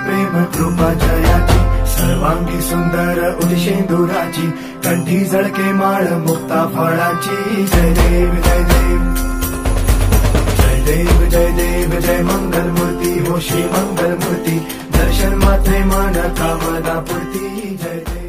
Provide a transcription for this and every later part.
प्रेम कृपा जयाची सर्वांगी सुंदर उदिशेंदुराची कंठी झळके माळ मुक्ता फळाची जय देव जय देव जय देव जय देव जय मंगल मूर्ती हो श्री मंगल मूर्ती दर्शन मात्रे मन कामना पूर्ती जय देव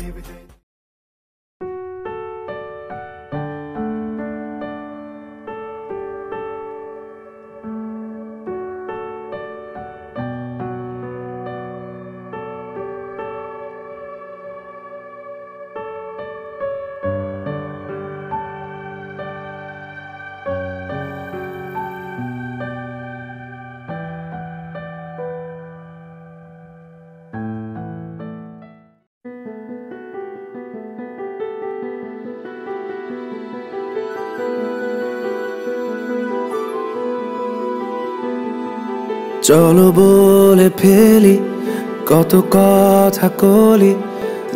চলো বলে ফেলি কত কথা কলি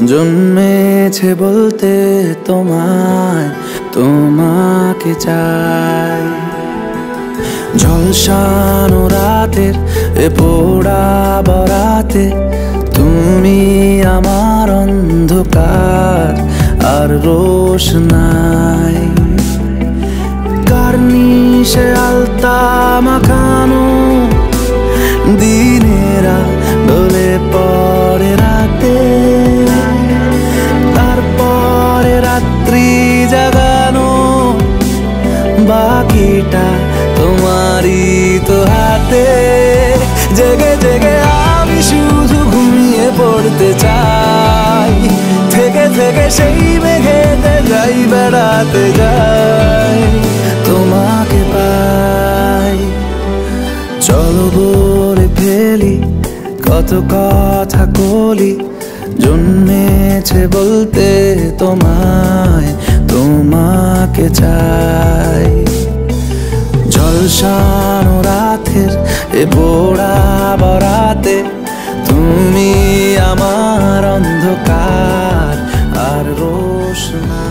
জন্মেছে বলতে তোমায় তোমাকে চাই ঝলসানো রাতের এ পোড়া বরাতে তুমি আমার অন্ধকার আর রোশনাই কার্নিশে আলতা মাখানো দিনেরা ডলে পরে রাতে তারপরে রাত্রি জাগানো বাকিটা তোমারই তো হাতে জেগে জেগে আমি শুধু ঘুমিয়ে পড়তে চাই থেকে থেকে সেই মেঘেতে যাই বেড়াতে যাই তোমাকে পাই চলো বলে ফেলি কত কথা কলি জন্মেছে বলতে তোমায় তোমাকে চাই ঝলসানো রাতের এ পোড়া বরাতে তুমি আমার অন্ধকার আর রোশনাই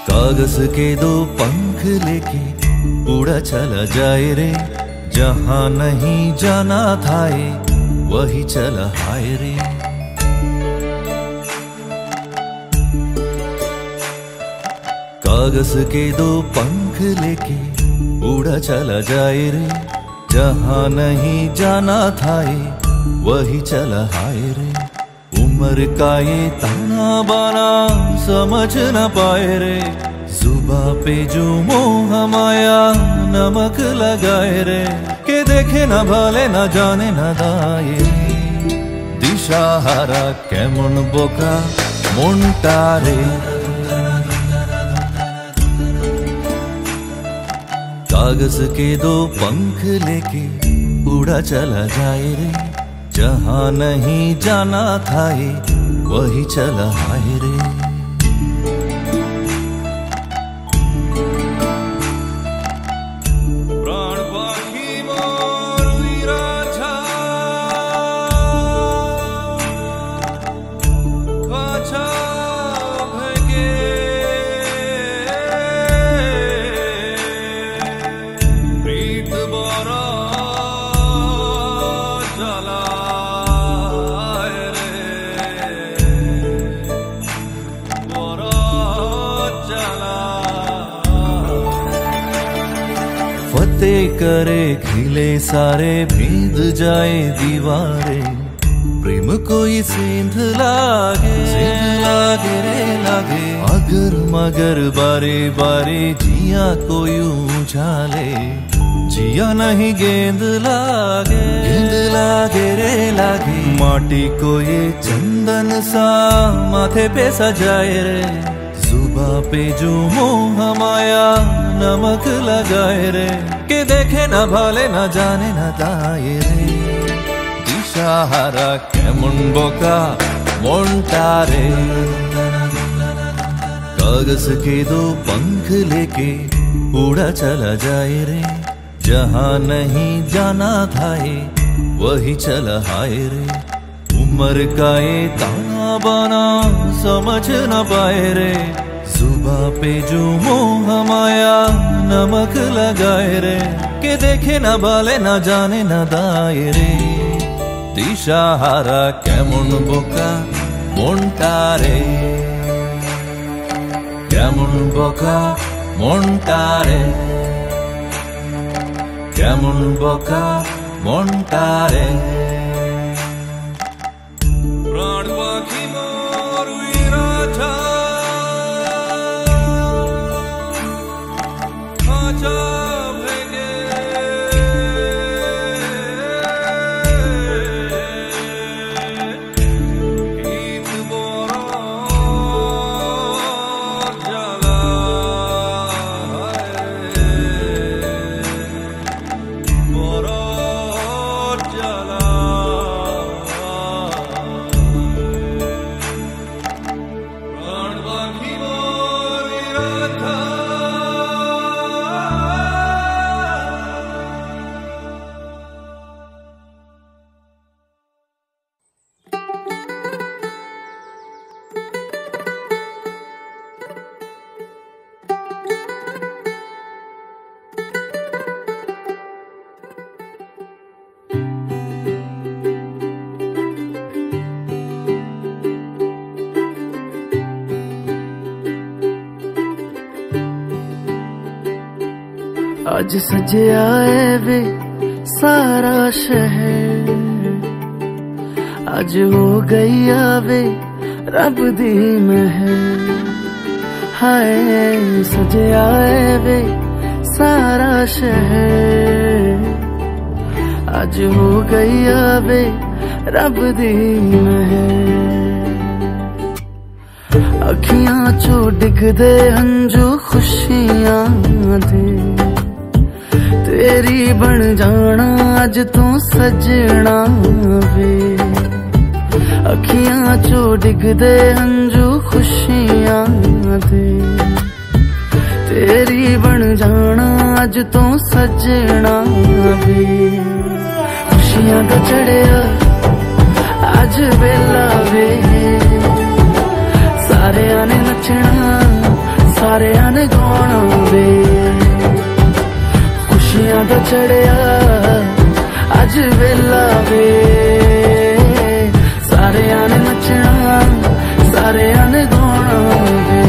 कागज के दो पंख लेके उड़ा चला जाए रे जहां नहीं जाना था वही चला हाय रे कागज के दो पंख लेके उड़ा चला जाए रे जहां नहीं जाना था वही चला हाय रे उम्र का ये ताना बाना समझ न पाए रे जुबा पे जो मोह माया नमक लगाए रे के देखे न भले न जाने न दाए दिशा हारा केमन बोका मोनटा रे कागज के दो पंख लेके उड़ा चला जाए रे जहां नहीं जाना था वही चला हाय रे करे खिले सारे भींद जाए दीवारें प्रेम कोई सेंध लागे रे लागे अगर मगर बारे बारे जिया कोई उछाले जिया नहीं गेंद लागे रे लागे माटी को ये चंदन सा माथे पे सजाए रे जुबा पे जो मोह माया नमक लगाए रे, के देखे ना भाले ना जाने ना दाए रे। दिशाहारा केमन बोका मोंटारे, कागज के दो पंख लेके उड़ा चला जाए रे। जहाँ नहीं जाना था ये वही चला हाय रे। उम्र का ये ताना बाना समझ न पाए रे। जुबा पे जो मोह माया नमक लगाए रे, के देखे न भाले न जाने न दाए रे। दिशाहारा केमन बोका मोंटारे, केमन बोका मोंटारे, केमन बोका मोंटारे। प्राण पाखी मोर उइरा था, खाचा भेगे गीत बोरा जला बोरा जला। प्राण पाखी मोर उइरा था। आज सजया है वे सारा शहर, आज हो गई आवे रब दी महर। हाय सजया है वे सारा शहर, आज हो गई आवे रब दी महर। अखियां चो डिगदे हंजू खुशियां दे, तेरी बन जाना अज तू सजना वे। अखियां चो डिगदे हंजू खुशियां दे, तेरी बन जाना अज तू सजना वे। खुशियां दा चढ़िया अज वेला वे, सारेयां ने नचना सारेयां ने गाना वे। खुशियां दा चढ़िया अज वेला वे, सारेयां ने नचना सारेयां ने गाना वे।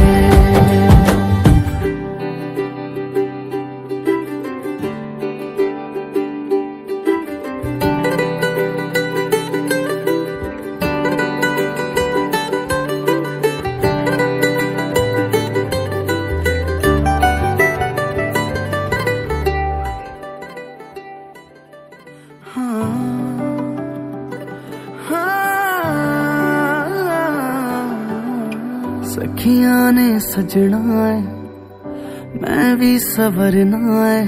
सखियां ने सजना है मैं भी सवरना है,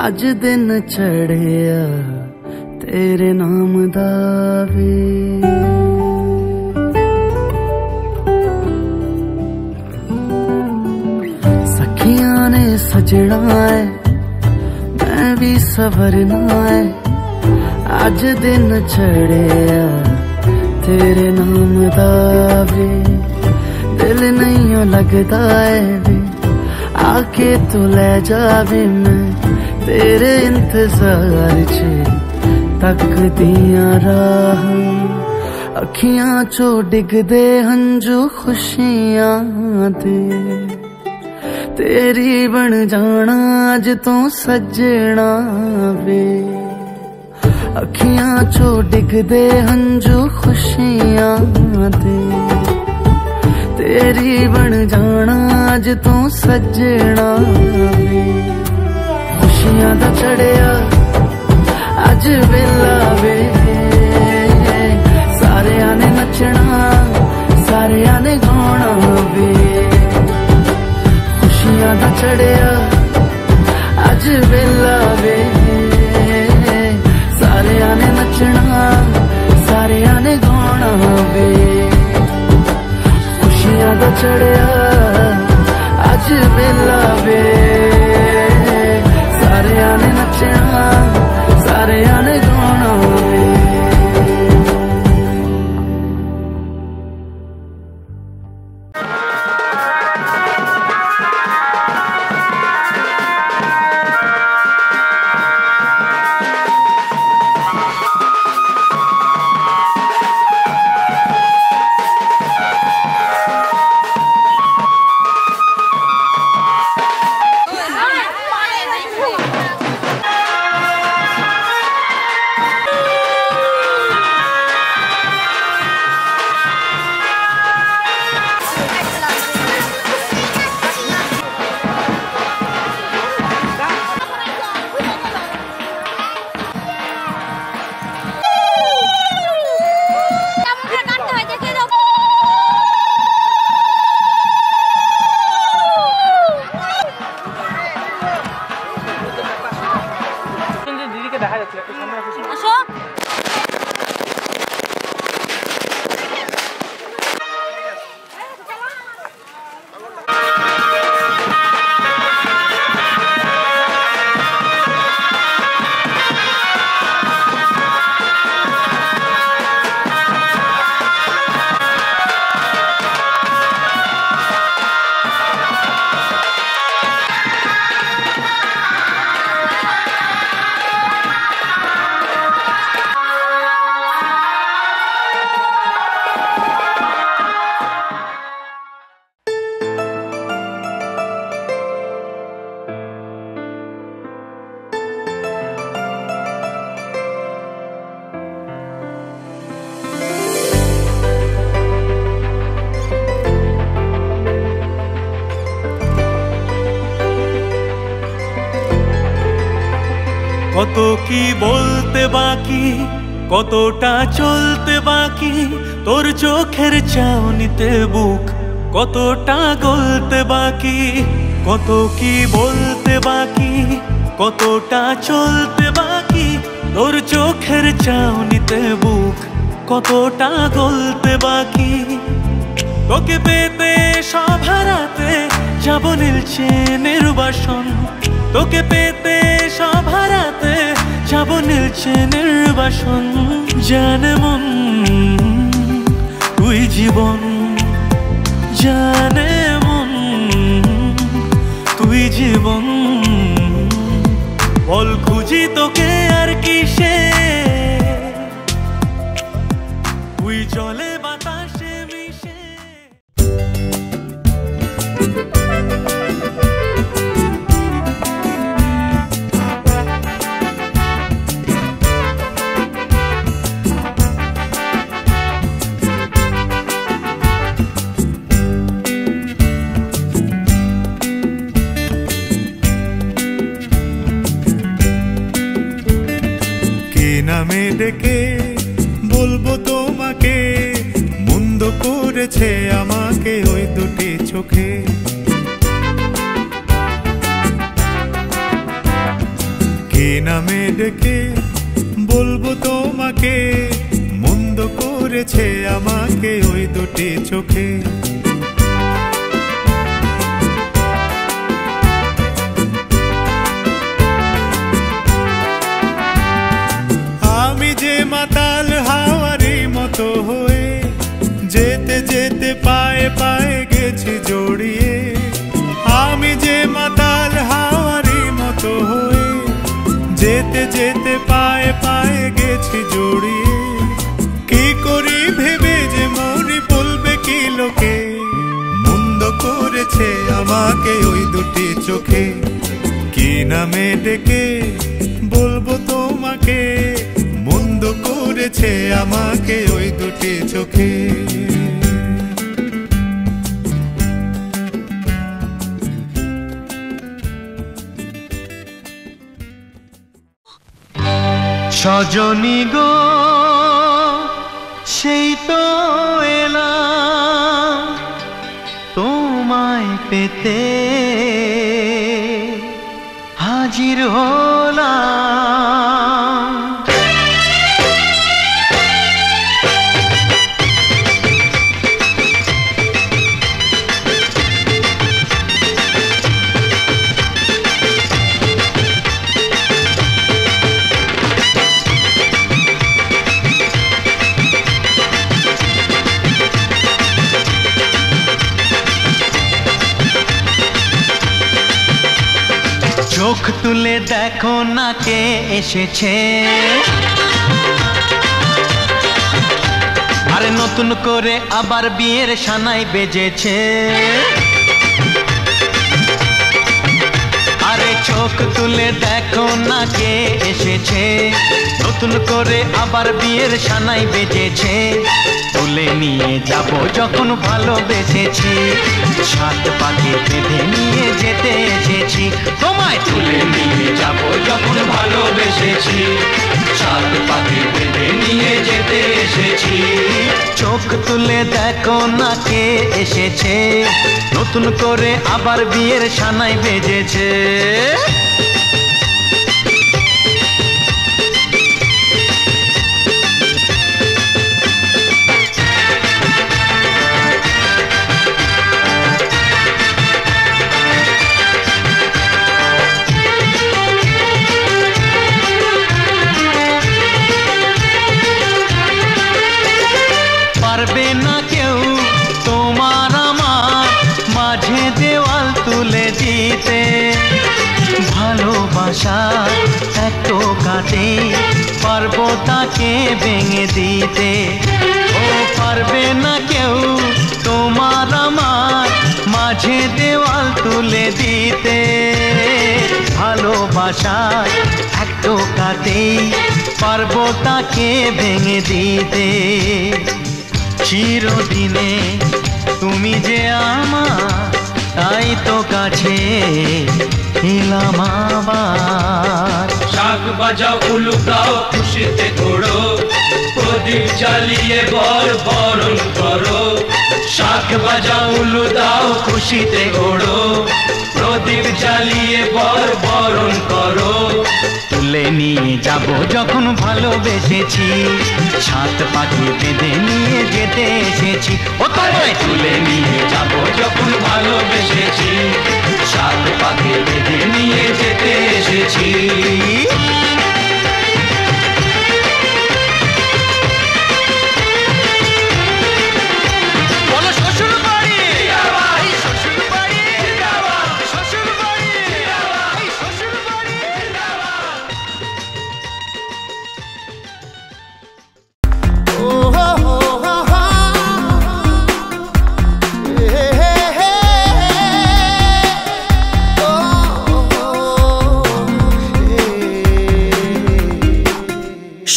अज दिन चढ़िया तेरे नाम दा वे। सखियां ने सजना है मैं भी सवरना है, अज दिन चढ़िया तेरे नाम दा वे। दिल नहीं लगता है वे आके तू ले जावे, मैं तेरे इंतजार च तकदियां राह। अखियां चो डिगदे हंजू खुशियां दे, तेरी बन जाना अज तू सजना वे। अखियां चो डिगदे हंजू खुशियां दे, तेरी बन जाना अज तू सजना वे। खुशियां दा चढ़िया अज वेला वे, सारेयां ने नचना सारेयां ने गाना वे। चढ़िया अज वेला वे सारिया ने नचना सारिया ने गाना वे खुशियां दा चढ़िया अज वेला वे सारिया ने नचना सारिया ने गाना वे কত কি বলতে বাকি কতটা চলতে বাকি তোর চোখের চাউনিতে বুক কতটা গলতে বাকি কত কি বলতে বাকি কতটা চলতে বাকি তোর চোখের চাউনিতে বুক কতটা গলতে বাকি তোকে পেতে সব হারাতে যাব নীলছে নির্বাসন তোকে পেতে সব হারাতে যাব নীলছে নির্বাসন জানে মন তুই জীবন জানে মন তুই জীবন বল খুঁজি তোকে আর কিসে তুই চলে বাতাসে মিশে নামে ডেকে বলবো তোমাকে মন্দ করেছে আমাকে ওই দুটি চোখে কে নামে ডেকে বলবো তোমাকে মন্দ করেছে আমাকে ওই দুটি চোখে মাতাল হাওয়ারি মতো হয়ে যেতে যেতে পায়ে পায়ে গেছি জড়িয়ে আমি যে মাতাল হাওয়ারি মতো হয়ে যেতে যেতে পায়ে পায়ে গেছি জড়িয়ে কি করি ভেবে যে মরি বলবে কি লোকে মন্দ করেছে আমাকে ওই দুটি চোখে কি নামে ডেকে বলবো তোমাকে মন্দ করেছে আমাকে ওই দুটি চোখে সজনী গো সেই তো এলাম তোমায় পেতে হাজির হলাম। চোখ তুলে দেখো না কে এসেছে, আরে নতুন করে আবার বিয়ের সানাই বেজেছে। আরে চোখ তুলে দেখো না কে এসেছে, নতুন করে আবার বিয়ের সানাই বেজেছে। তুলে নিয়ে যাব যখন ভালোবেসেছি, সাত পাকে বেঁধে নিয়ে যেতে এসেছি। তোমায় তুলে নিয়ে যাব যখন ভালোবেসেছি, সাত পাকে বেঁধে নিয়ে যেতে এসেছি। চোখ তুলে দেখো না কে এসেছে, নতুন করে আবার বিয়ের সানাই বেজেছে। পারবে না কেউ তোমার আমার মাঝে দেওয়াল তুলে দিতে, ভালোবাসা এত কাটে পারবো তাকে ভেঙে দিতে। ও পারবে না কেউ তোমার আমার মাঝে দেওয়াল তুলে দিতে, ভালোবাসা এত কাটে পারবো তাকে ভেঙে দিতে। চিরদিনে তুমি যে আমার, তাই তো কাছে এলাম আবার। শাক বাজাও উলুকাও খুশিতে ঘোড়ো, প্রদীপ জ্বালিয়ে বরণ করো। শাক বাজাও উলু দাও খুশিতে ঘোড়ো, প্রদীপ জ্বালিয়ে বরণ করো। তুলে নিয়ে যাব যখন ভালোবেসেছি, সাত পাখি বেঁধে নিয়ে যেতে এসেছি। ও তোমায় তুলে নিয়ে যাব যখন ভালোবেসেছি, সাত পাখি বেঁধে নিয়ে যেতে এসেছি।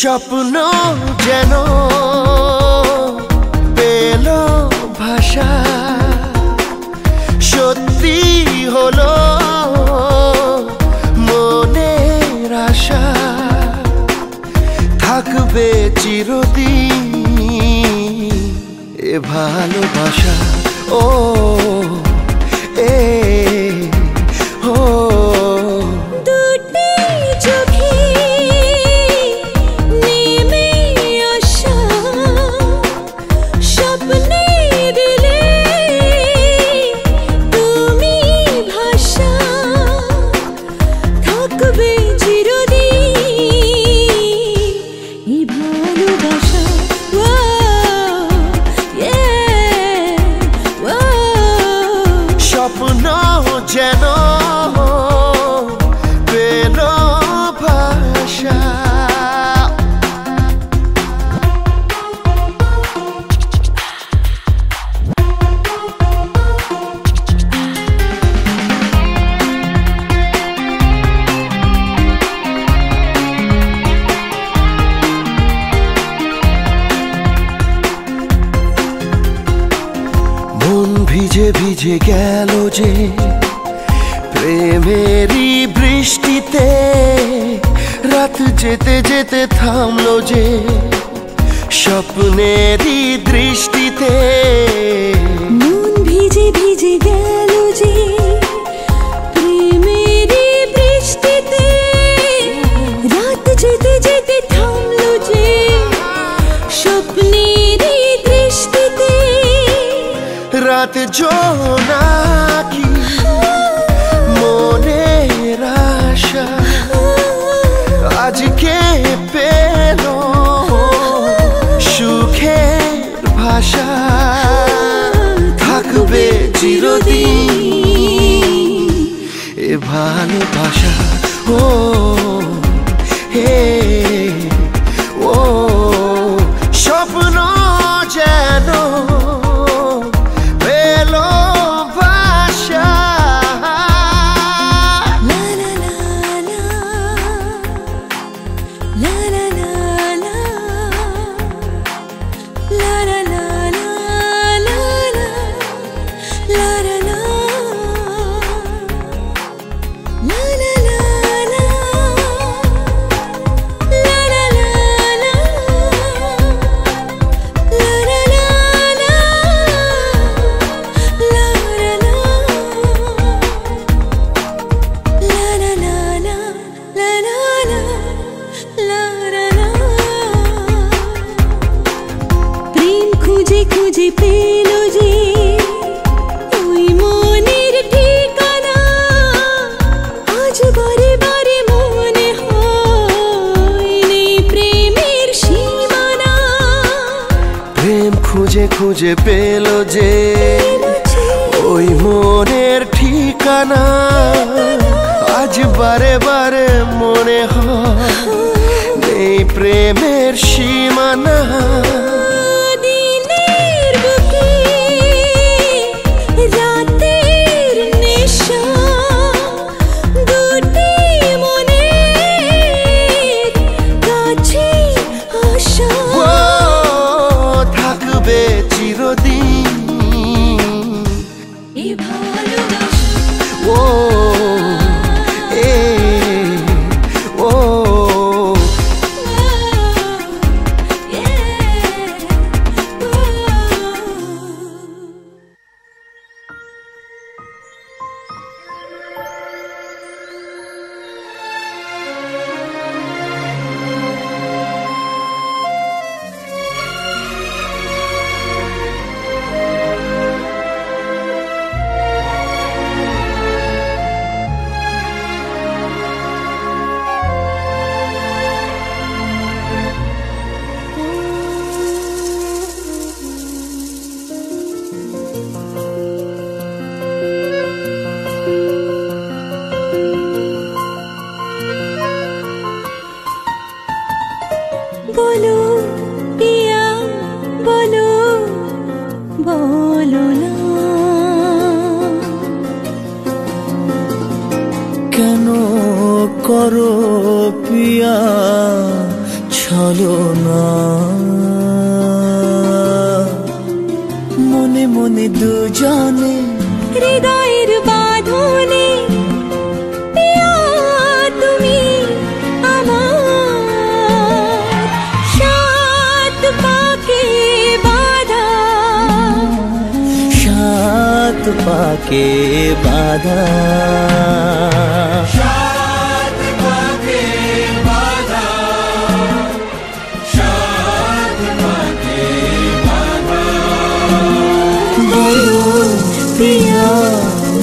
স্বপ্ন যেন পেল ভাষা, সত্যি হলো মনের আশা। থাকবে চিরদিন এ ভালোবাসা। ও এ ও যেন পেল ভাষা। মন ভিজে ভিজে গেল যে প্রেমেরই বৃষ্টিতে, রাত যেতে যেতে থামলো যে স্বপ্নেরই দৃষ্টিতে। মন ভিজে ভিজে গেল যে প্রেমেরই বৃষ্টিতে, রাত জোনাকি মনের আশা আজকে পেল সুখের ভাষা থাকবে চিরদিন এ ভালোবাসা ও হে ও স্বপ্ন যেন খুঁজে পেল যে ওই মনের ঠিকানা আজ বারে বারে মনে হয় নেই প্রেমের সীমানা দিনের বুকে রাতের নেশা দুটি মনের কাছে আশা থাকবে চিরদিন এই ভালোবাসা ও এ ও বলো পিয়া বলো বলো না কেন করো পিয়া ছলনা মনে মনে দুজনে হৃদয়ের বাঁধনে পিয়া তুমি আমার সাত পাকে বাঁধা সাত পাকে বাঁধা বলো পিয়া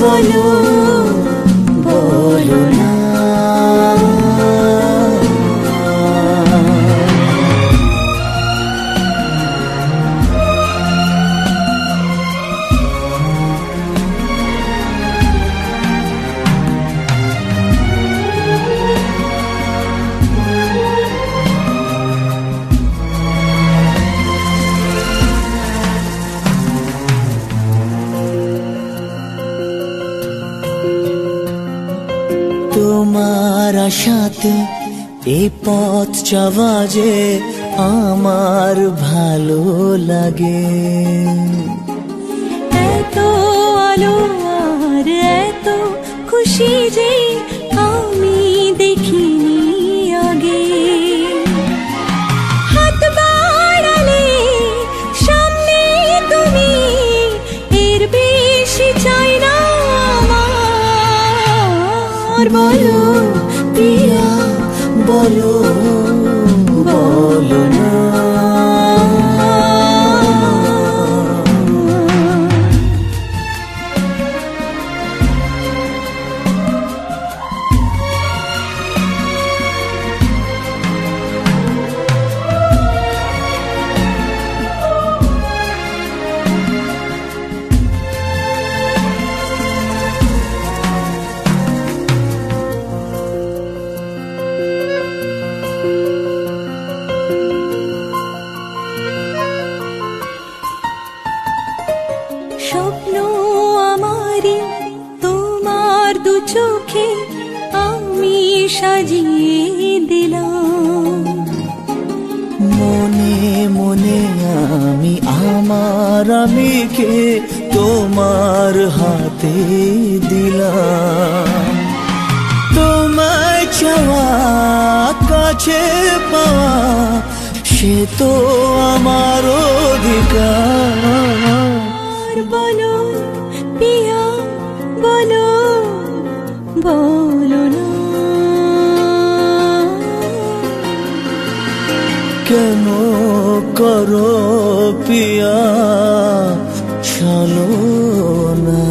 বলো বলো না তোমার আশাতে এই পথ যাওয়া যে আমার ভালো লাগে এত আলো আর এত খুশি যে আমি দেখিনি আগে হাত বাড়ালে সামনে তুমি এর বেশি চাই না আমার বলো পিয়া বলো বলো না সাজিয়ে দিলাম। মনে মনে আমি আমার আমিকে তোমার হাতে দিলাম। তোমায় চাওয়া কাছে পাওয়া সে তো আমার অধিকার। বলো পিয়া বলো বলো না কেন করো পিয়া চলো না।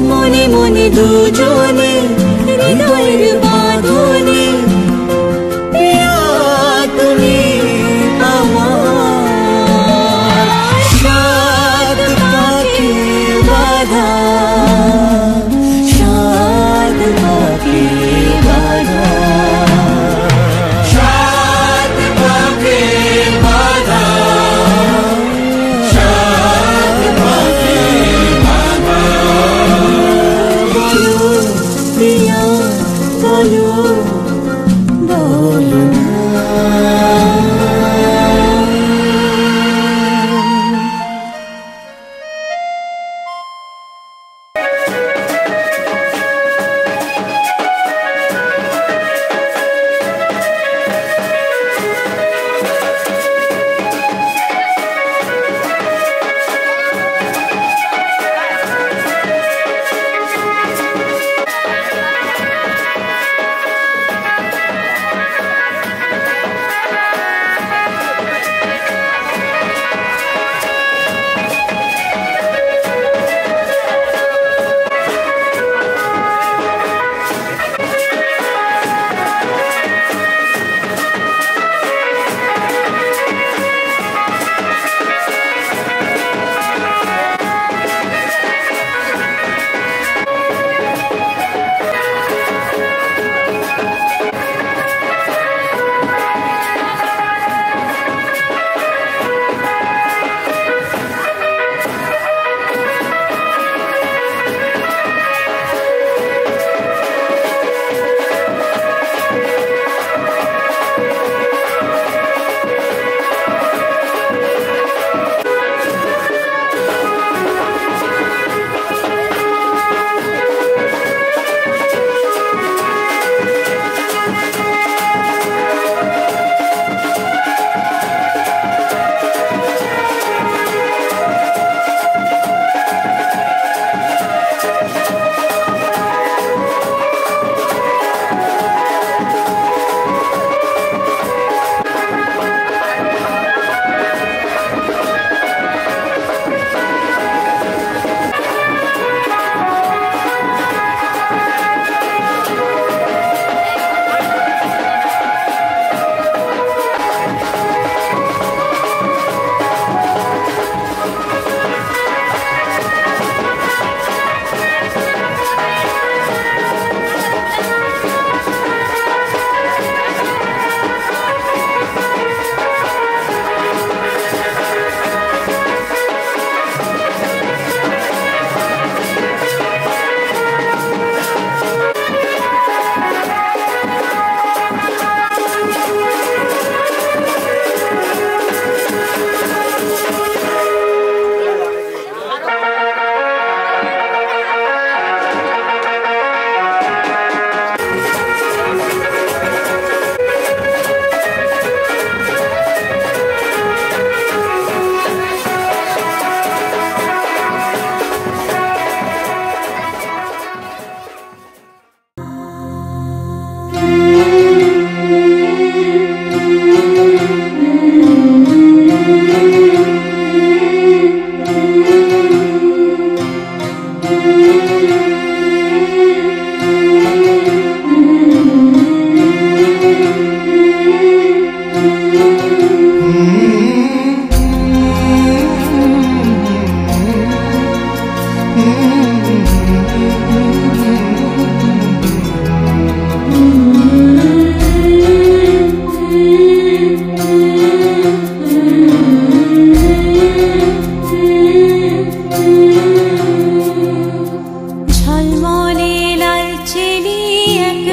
মনে মনে দুজনে হৃদয়ের বাঁধনে পিয়া তুমি আমার সাত পাখি বাঁধা, সাত পাখি বাঁধা,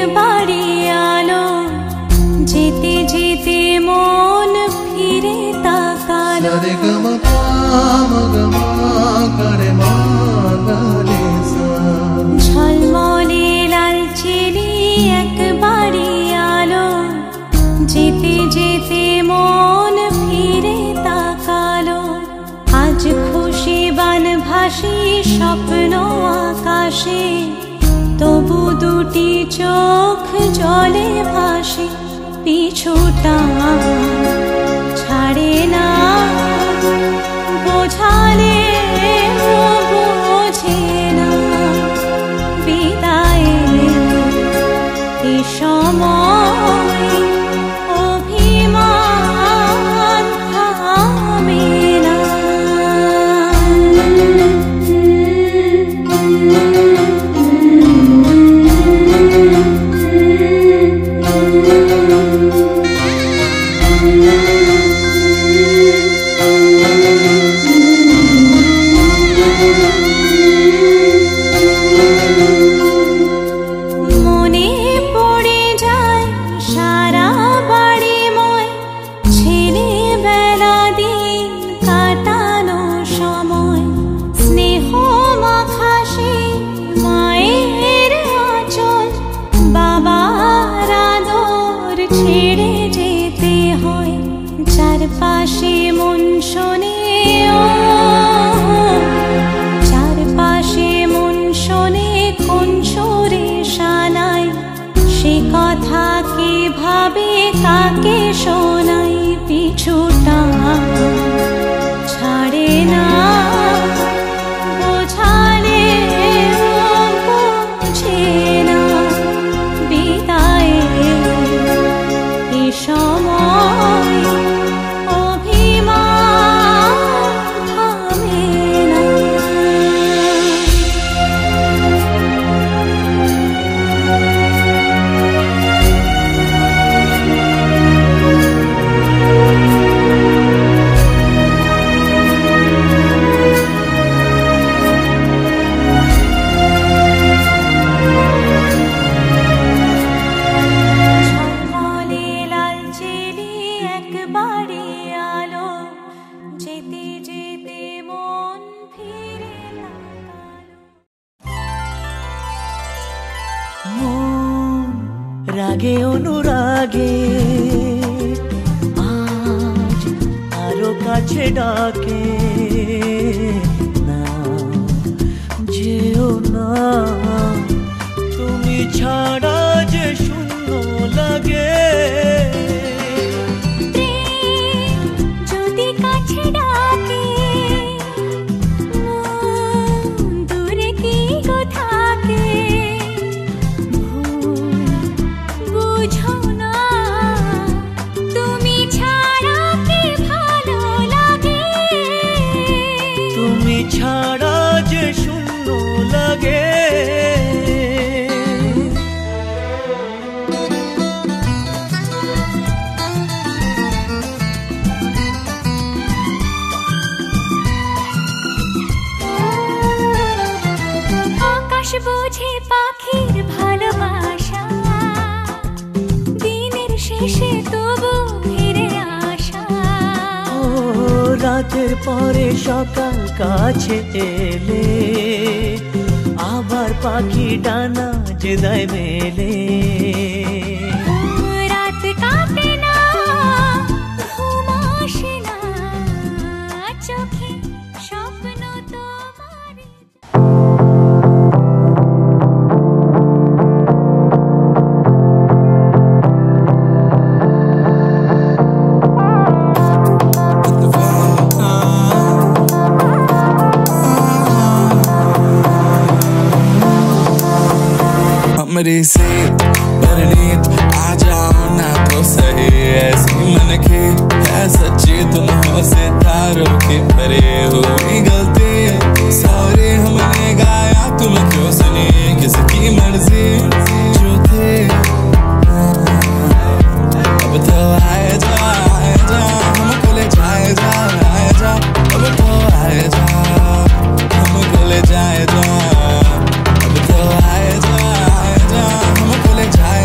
একবারে আলো যেতে যেতে মন ফিরে তাকালো ঝলমলে লাল চিলি একবারে আলো যেতে যেতে মন ফিরে তাকালো আজ খুশি বান ভাসি স্বপ্ন আকাশে তবু দুটি চোখ জলে ভাসে পিছুটা ছাড়ে না বোঝালে বোঝে না বিদায়ে এ সময় অভিমান থামে না মনে পড়ে যায় সারা বাড়িময় ছেলেবেলা দিন কাটানো সময় স্নেহ মাখাসে মায়ের আঁচল বাবার আদর ছেড়ে যেতে হয় চারপাশে মন শোনে চারপাশে মন শোনে কোন সুরে শানায় সে কথা কে ভাবে কাকে শোনাই পিছুটা ছাড়ে না বোঝালে বুঝে না বিদায়ে এ সময় অভিমান থামে না ঝলমলে লাল চিলি একবারে আলো যেতে যেতে মন ফিরে তাকালো মন রাগে অনুরাগে আজ আরো কাছে ডাকে না যেও না তুমি ছাড়া যে শূন্য লাগে প্রেম যদি কাছে ডাকে মন দূরে কি গো থাকে ভুল বুঝো না তুমি ছাড়া কি ভালো লাগে তুমি ছাড়া যে শূন্য লাগে আকাশ বোঝে পাখির ভালোবাসা দিনের শেষে তবু ফিরে আসা ও রাতের পরে সকাল কাছে এলে আবার পাখি ডানা যে দেয় মেলে রাত কাটে না ঘুম আসে না চোখে স্বপ্ন তোমারই हमरी से परनीत आ जाओ ना तो सही ऐसी मन की है सच्ची तुम हो सितारों की परे हुई गलती सॉरी हमने गाया तुम क्यों सुनी किसकी मर्जी जो थे अब तो आए जा हमको ले जाए जा अब तो आए जा हमको ले जाए जा अब तो आए जा हमको ले जाए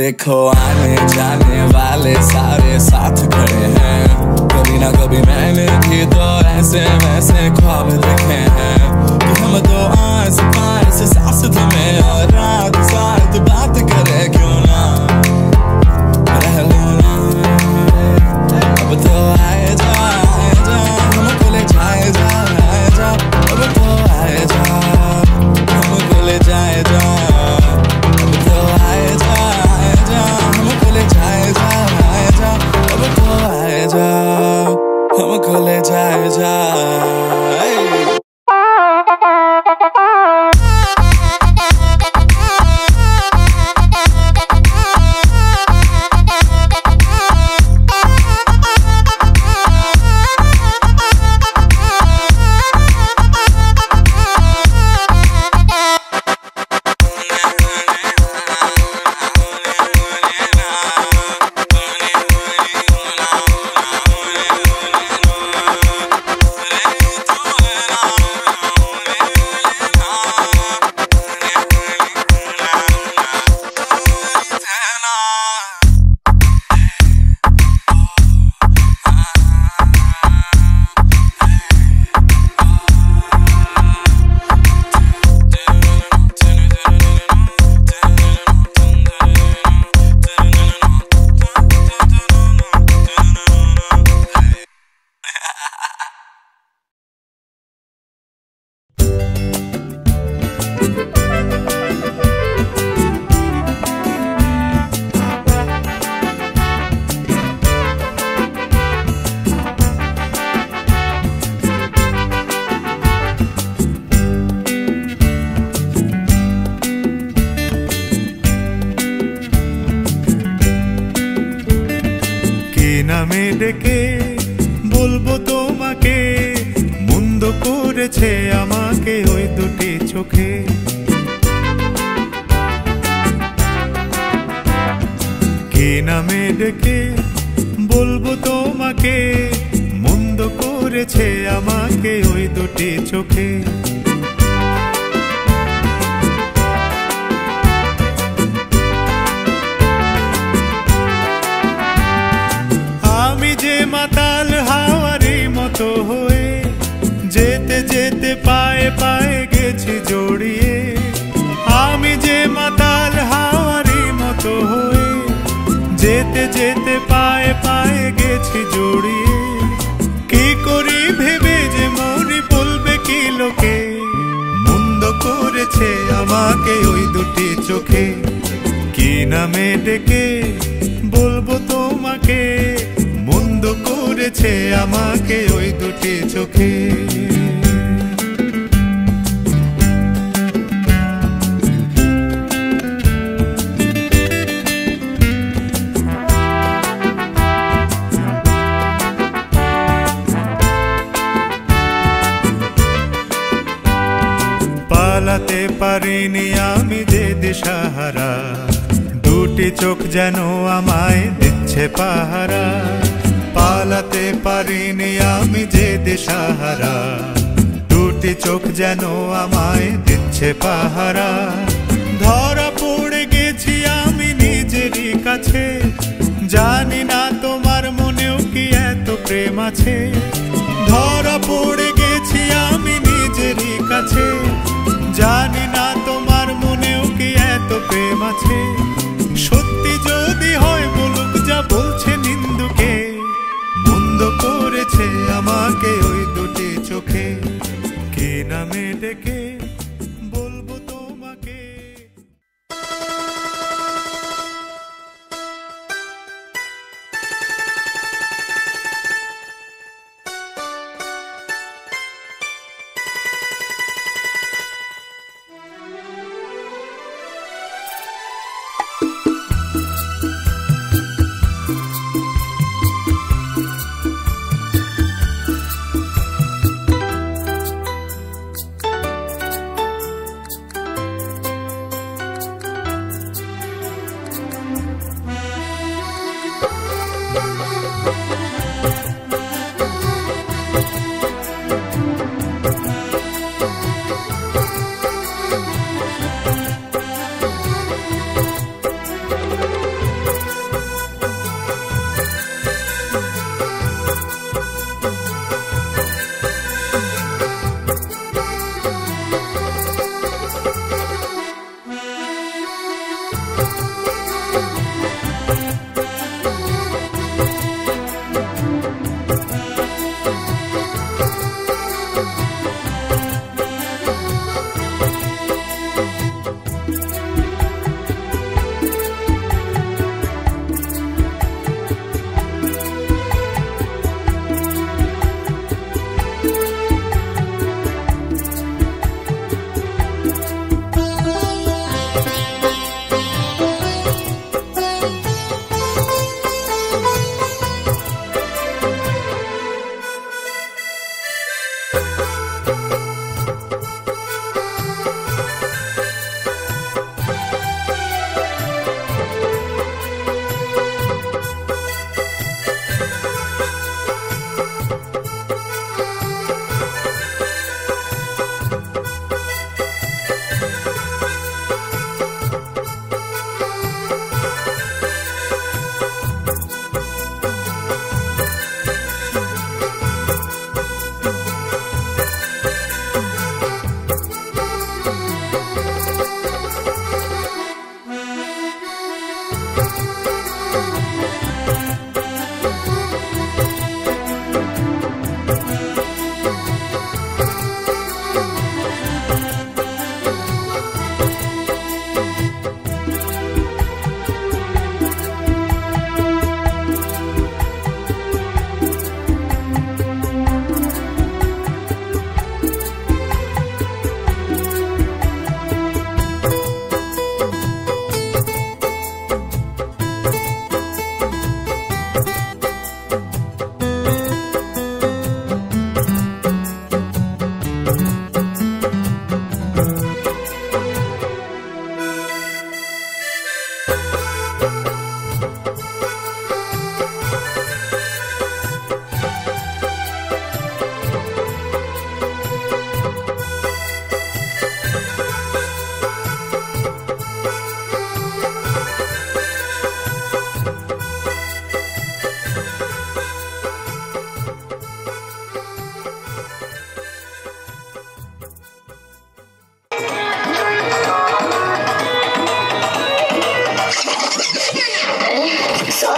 देखो आने जाने वाले सारे साथ खड़े हैं, कभी ना कभी मैंने भी तो ऐसे वैसे ख्वाब देखे हैं कि हम तो आस पास सास तुम्हें और रात साथ बात करे, क्यों ना रह लो ना। अब तो आए जा हमको ले जाए जा, अब तो आए जा हमको ले जाए जा, अब तो आए जा हमको ले जाए जा, अब तो आए जा हमको ले जाए जा। নামে ডেকে বলবো তোমাকে, মন্দ করেছে আমাকে ওই দুটি চোখে। কে নামে ডেকে বলবো তোমাকে, মন্দ করেছে আমাকে ওই দুটি চোখে। মাতাল হাওয়ারি মতো হয়ে যেতে যেতে পায়ে পায়ে গেছি জড়িয়ে, আমি যে মাতাল হাওয়ারি মতো হয়ে যেতে যেতে পায়ে পায়ে গেছি জড়িয়ে। কি করি ভেবে যে মরি বলবে কি লোকে, মন্দ করেছে আমাকে ওই দুটি চোখে। কি নামে ডেকে বলবো তোমাকে, মন্দ করেছে আমাকে ওই দুটি চোখে। পালাতে পারিনি আমি যে দিশাহারা, দুটি চোখ যেন আমায় দিচ্ছে পাহারা। পালাতে পারিনি আমি যে দিশাহারা, দুটি চোখ যেন আমায় দিচ্ছে পাহারা। ধরা পড়ে গেছি আমি নিজেরই কাছে, জানি না তোমার মনেও কি এত প্রেম আছে। ধরা পড়ে গেছি আমি নিজেরই কাছে, জানি না তোমার মনেও কি এত প্রেম আছে। সত্যি যদি হয় বলুক যা বলছে নিন্দুকে, মন্দ করেছে আমাকে ওই দুটি চোখে। কে নামে ডেকে বলবো তোমাকে।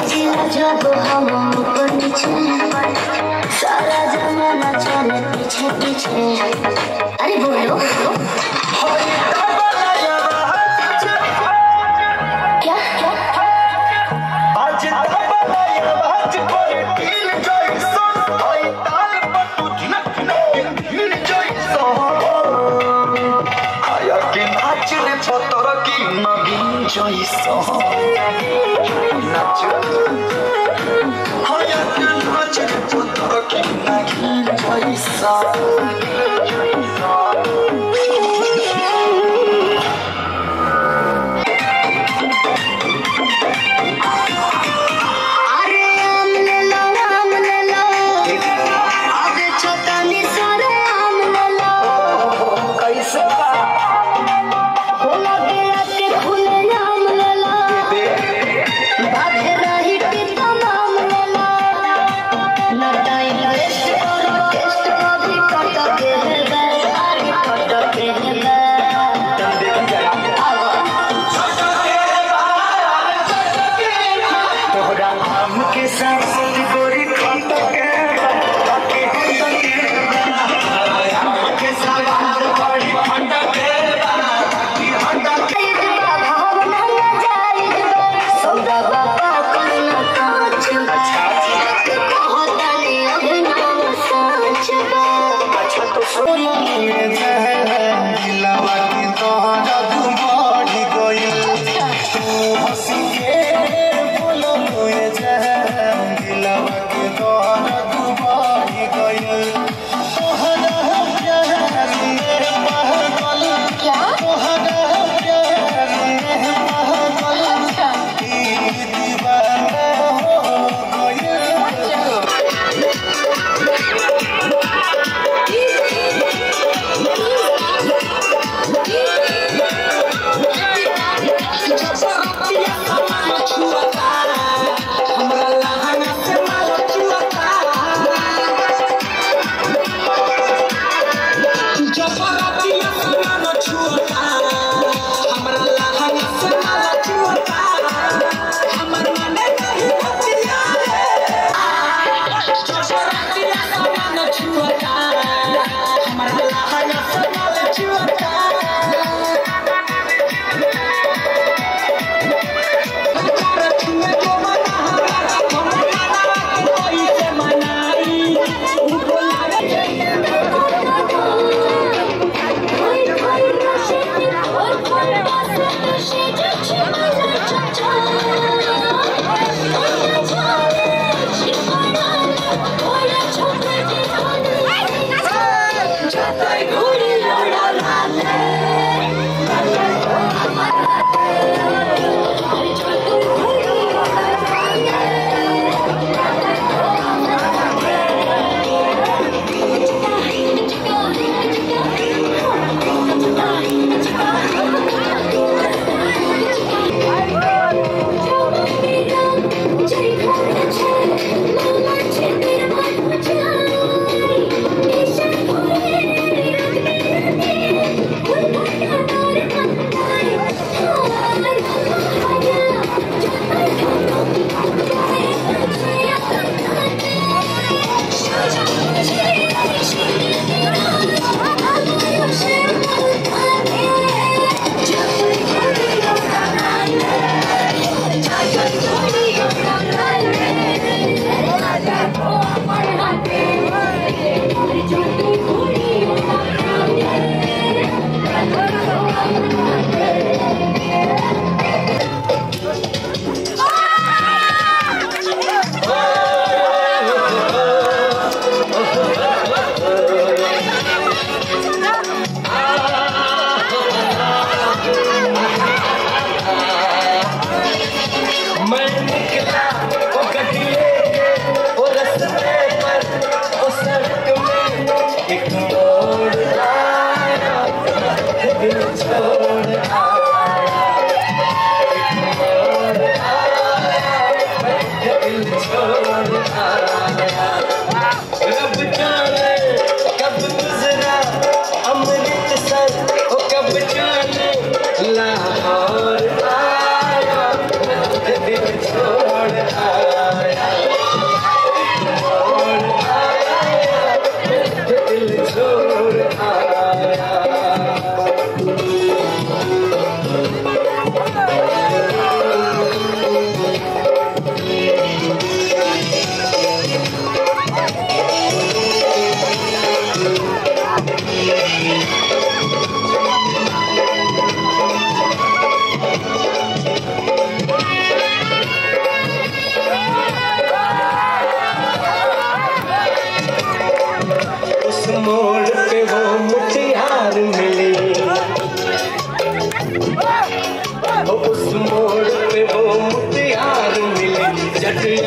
सोचिला जब हम ऊपर नीचे सारा जमाना चले पीछे पीछे अरे बोलो क्या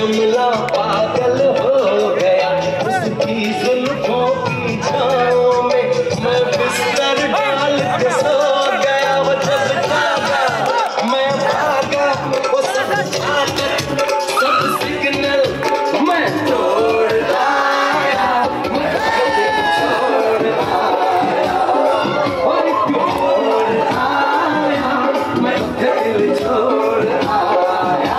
अमला पागल हो गया उसकी जुल्फों की छाँव में मैं बिस्तर डाल के सो गया वो जब जागा मैं भागा वो सब छाटक सब सिग्नल मैं तोड़ आया मैं छोड़ आया और छोड़ आया मैं दिल छोड़ आया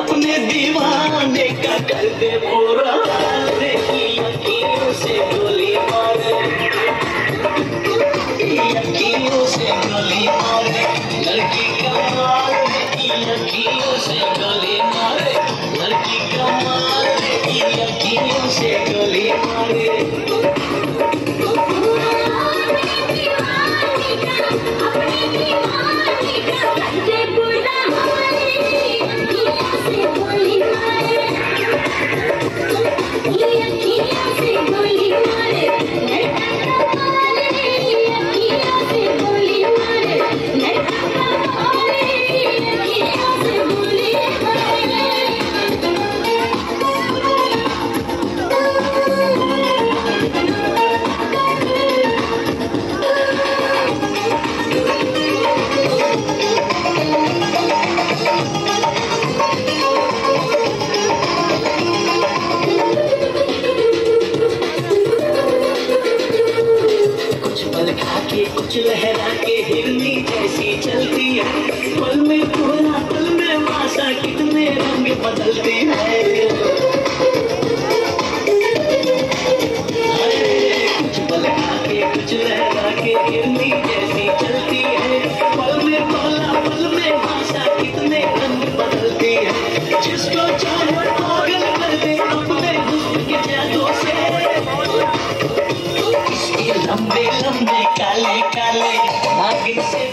अपने दीवाने का कर दे पूरा यकीनों से गोली मारे यकीनों से गोली मारे लड़की कमाल यकीनों से गोली मारे लड़की कमाल यकीनों से गोली मारे कुछ लहरा के हिरनी जैसी चलती है पल में कोरा पल में वासा कितने रंग बदलते हैं कुछ पल के कुछ लहरा के हिरनी जैसी चलती है पल में कोरा पल में वासा कितने रंग बदलते हैं जिसको चाहे पागल कर दे अपने हुस्न के जादू से लंबे लंबे काले काले नागिन से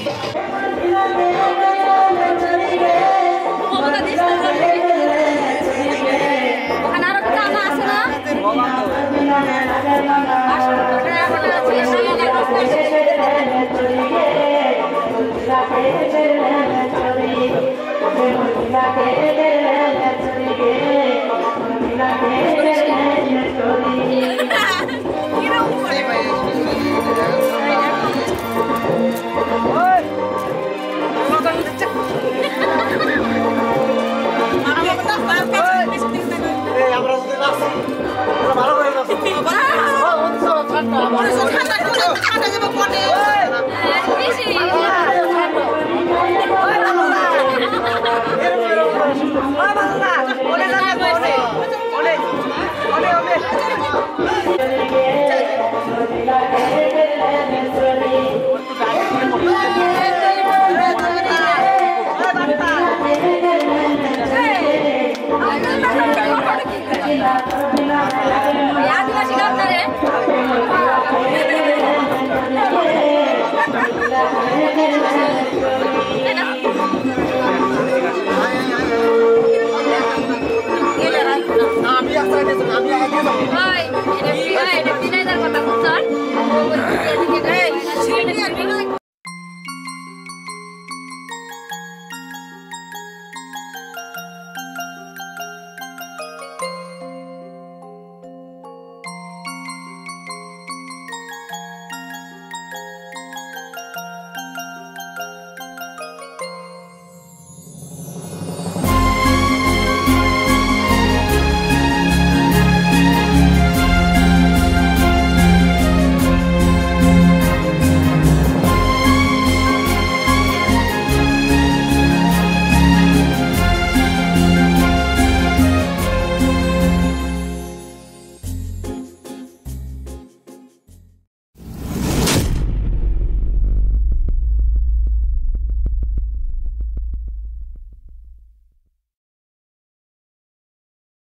Ini